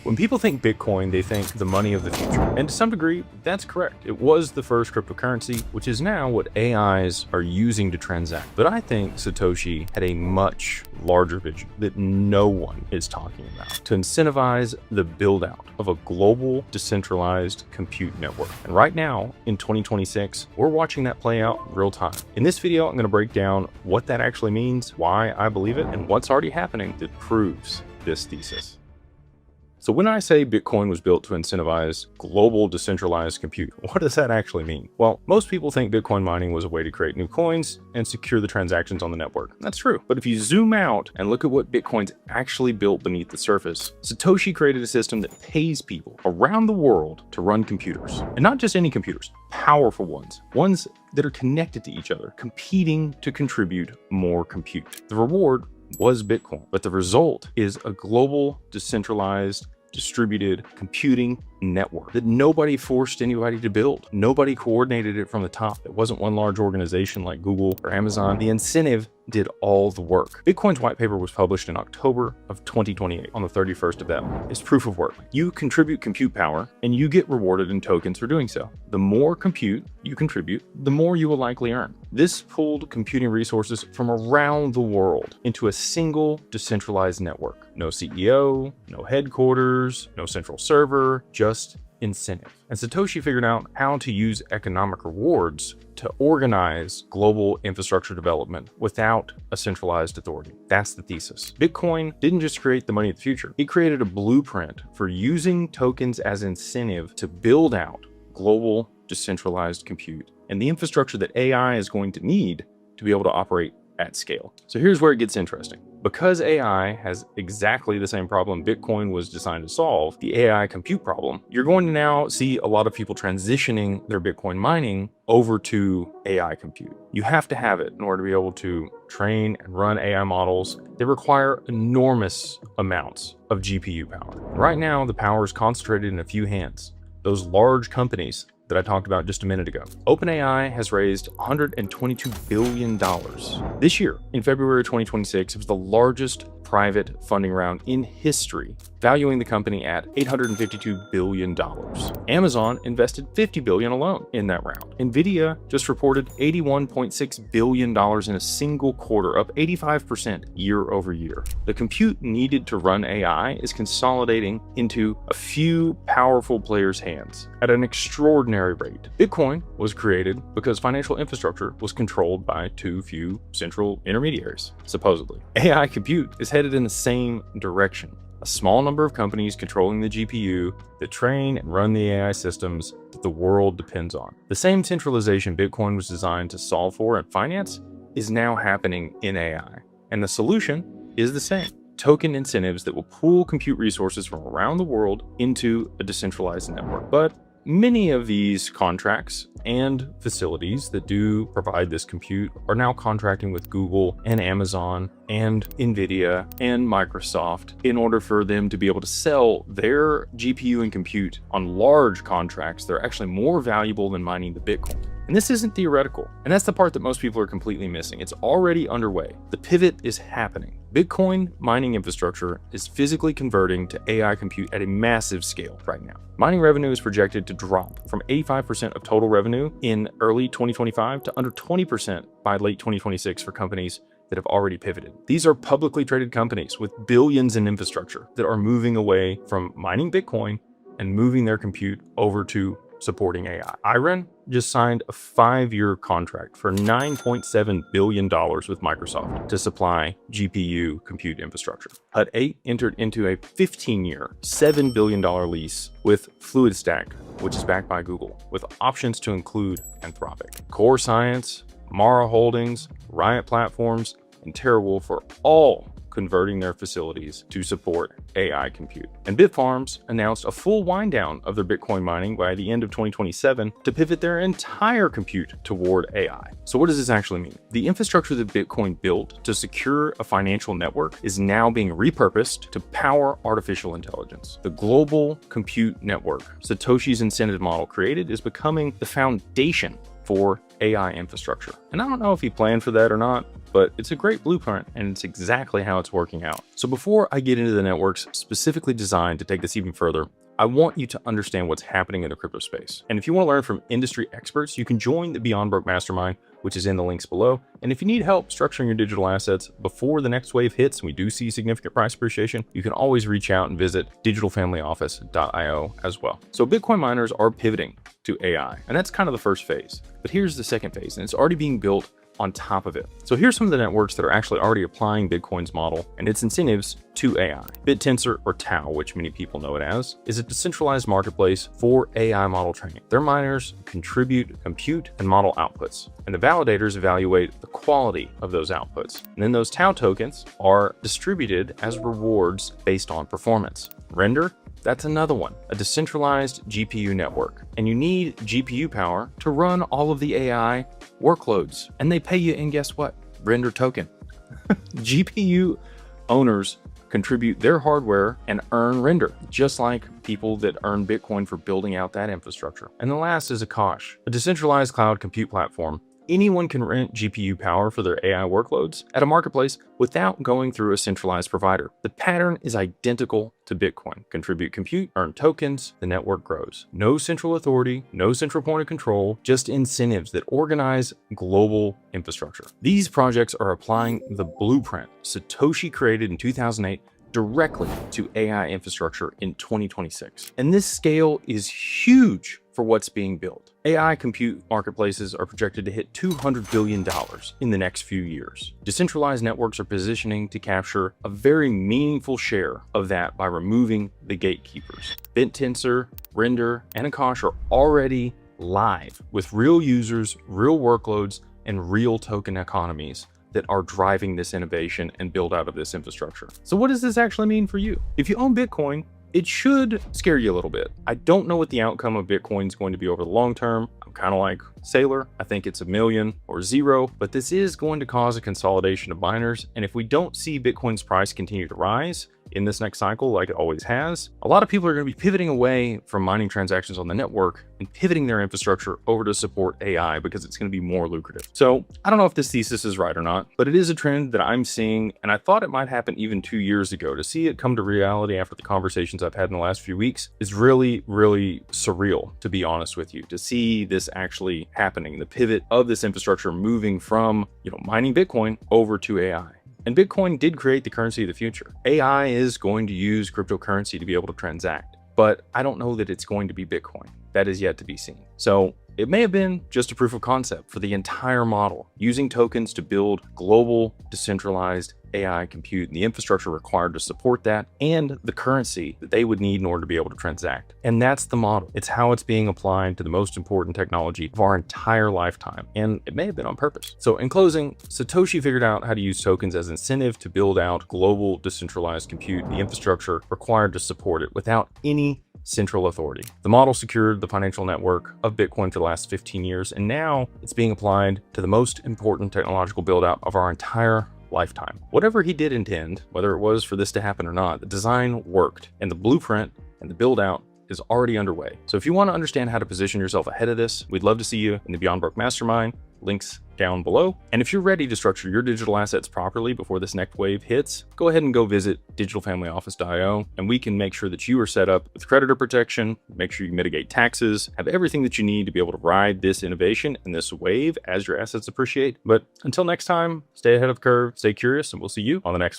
When people think Bitcoin, they think the money of the future. And to some degree, that's correct. It was the first cryptocurrency, which is now what AIs are using to transact. But I think Satoshi had a much larger vision that no one is talking about, to incentivize the build out of a global decentralized compute network. And right now in 2026, we're watching that play out real time. In this video, I'm going to break down what that actually means, why I believe it, and what's already happening that proves this thesis. So when I say Bitcoin was built to incentivize global decentralized compute, what does that actually mean? Well, most people think Bitcoin mining was a way to create new coins and secure the transactions on the network. That's true. But if you zoom out and look at what Bitcoin's actually built beneath the surface, Satoshi created a system that pays people around the world to run computers. And not just any computers, powerful ones that are connected to each other, competing to contribute more compute. The reward was Bitcoin, but the result is a global, decentralized, distributed computing network that nobody forced anybody to build. Nobody coordinated it from the top. It wasn't one large organization like Google or Amazon. The incentive did all the work. Bitcoin's white paper was published in October of 2028 on the 31st of that month. It's proof of work. You contribute compute power and you get rewarded in tokens for doing so. The more compute you contribute, the more you will likely earn. This pulled computing resources from around the world into a single decentralized network. No CEO, no headquarters, no central server, just incentive. And Satoshi figured out how to use economic rewards to organize global infrastructure development without a centralized authority. That's the thesis. Bitcoin didn't just create the money of the future. It created a blueprint for using tokens as incentive to build out global decentralized compute and the infrastructure that AI is going to need to be able to operate at scale. So here's where it gets interesting. Because AI has exactly the same problem Bitcoin was designed to solve, the AI compute problem, you're going to now see a lot of people transitioning their Bitcoin mining over to AI compute. You have to have it in order to be able to train and run AI models. They require enormous amounts of GPU power. Right now, the power is concentrated in a few hands. Those large companies that I talked about just a minute ago. OpenAI has raised $122 billion. This year, in February 2026, it was the largest private funding round in history, valuing the company at $852 billion. Amazon invested $50 billion alone in that round. Nvidia just reported $81.6 billion in a single quarter, up 85% year over year. The compute needed to run AI is consolidating into a few powerful players' hands at an extraordinary rate. Bitcoin was created because financial infrastructure was controlled by too few central intermediaries, supposedly. AI compute is headed in the same direction. A small number of companies controlling the GPU that train and run the AI systems that the world depends on. The same centralization Bitcoin was designed to solve for in finance is now happening in AI. And the solution is the same. Token incentives that will pool compute resources from around the world into a decentralized network. But many of these contracts and facilities that do provide this compute are now contracting with Google and Amazon and Nvidia and Microsoft in order for them to be able to sell their GPU and compute on large contracts. They're actually more valuable than mining the Bitcoin. And this isn't theoretical. And that's the part that most people are completely missing. It's already underway. The pivot is happening. Bitcoin mining infrastructure is physically converting to AI compute at a massive scale right now. Mining revenue is projected to drop from 85% of total revenue in early 2025 to under 20% by late 2026 for companies that have already pivoted. These are publicly traded companies with billions in infrastructure that are moving away from mining Bitcoin and moving their compute over to supporting AI. Iron just signed a 5-year contract for $9.7 billion with Microsoft to supply GPU compute infrastructure. Hut 8 entered into a 15-year, $7 billion lease with FluidStack, which is backed by Google, with options to include Anthropic. Core Science, Mara Holdings, Riot Platforms, and TeraWolf are all converting their facilities to support AI compute. And Bitfarms announced a full wind down of their Bitcoin mining by the end of 2027 to pivot their entire compute toward AI. So what does this actually mean? The infrastructure that Bitcoin built to secure a financial network is now being repurposed to power artificial intelligence. The global compute network Satoshi's incentive model created is becoming the foundation for AI infrastructure. And I don't know if he planned for that or not, but it's a great blueprint and it's exactly how it's working out. So before I get into the networks specifically designed to take this even further, I want you to understand what's happening in the crypto space. And if you want to learn from industry experts, you can join the Beyond Broke Mastermind, which is in the links below. And if you need help structuring your digital assets before the next wave hits and we do see significant price appreciation, you can always reach out and visit digitalfamilyoffice.io as well. So Bitcoin miners are pivoting to AI, and that's kind of the first phase. But here's the second phase, and it's already being built on top of it. So here's some of the networks that are actually already applying Bitcoin's model and its incentives to AI. BitTensor, or Tau, which many people know it as, is a decentralized marketplace for AI model training. Their miners contribute compute and model outputs, and the validators evaluate the quality of those outputs. And then those Tau tokens are distributed as rewards based on performance. Render, that's another one, a decentralized GPU network. And you need GPU power to run all of the AI workloads. And they pay you in, guess what? Render token. GPU owners contribute their hardware and earn render, just like people that earn Bitcoin for building out that infrastructure. And the last is Akash, a decentralized cloud compute platform. Anyone can rent GPU power for their AI workloads at a marketplace without going through a centralized provider. The pattern is identical to Bitcoin. Contribute compute, earn tokens, the network grows. No central authority, no central point of control, just incentives that organize global infrastructure. These projects are applying the blueprint Satoshi created in 2008 directly to AI infrastructure in 2026. And this scale is huge for what's being built. AI compute marketplaces are projected to hit $200 billion in the next few years. Decentralized networks are positioning to capture a very meaningful share of that by removing the gatekeepers. BitTensor, Render, and Akash are already live with real users, real workloads, and real token economies that are driving this innovation and build out of this infrastructure. So what does this actually mean for you? If you own Bitcoin, it should scare you a little bit. I don't know what the outcome of Bitcoin is going to be over the long term. I'm kind of like Sailor. I think it's 1 million or 0, but this is going to cause a consolidation of miners. And if we don't see Bitcoin's price continue to rise in this next cycle, like it always has, a lot of people are going to be pivoting away from mining transactions on the network and pivoting their infrastructure over to support AI because it's going to be more lucrative. So I don't know if this thesis is right or not, but it is a trend that I'm seeing, and I thought it might happen even 2 years ago. To see it come to reality after the conversations I've had in the last few weeks is really, really surreal, to be honest with you, to see this actually happening, the pivot of this infrastructure moving from, mining Bitcoin over to AI. And Bitcoin did create the currency of the future. AI is going to use cryptocurrency to be able to transact, but I don't know that it's going to be Bitcoin. That is yet to be seen. So it may have been just a proof of concept for the entire model, using tokens to build global decentralized AI compute and the infrastructure required to support that, and the currency that they would need in order to be able to transact. And that's the model. It's how it's being applied to the most important technology of our entire lifetime. And it may have been on purpose. So in closing, Satoshi figured out how to use tokens as incentive to build out global decentralized compute, the infrastructure required to support it without any central authority. The model secured the financial network of Bitcoin for the last 15 years, and now it's being applied to the most important technological build out of our entire lifetime. Whatever he did intend, whether it was for this to happen or not, the design worked, and the blueprint and the build out is already underway. So if you want to understand how to position yourself ahead of this, we'd love to see you in the Beyond Broke Mastermind. Links down below. And if you're ready to structure your digital assets properly before this next wave hits, go ahead and go visit digitalfamilyoffice.io, and we can make sure that you are set up with creditor protection, make sure you mitigate taxes, have everything that you need to be able to ride this innovation and this wave as your assets appreciate. But until next time, stay ahead of the curve, stay curious, and we'll see you on the next one.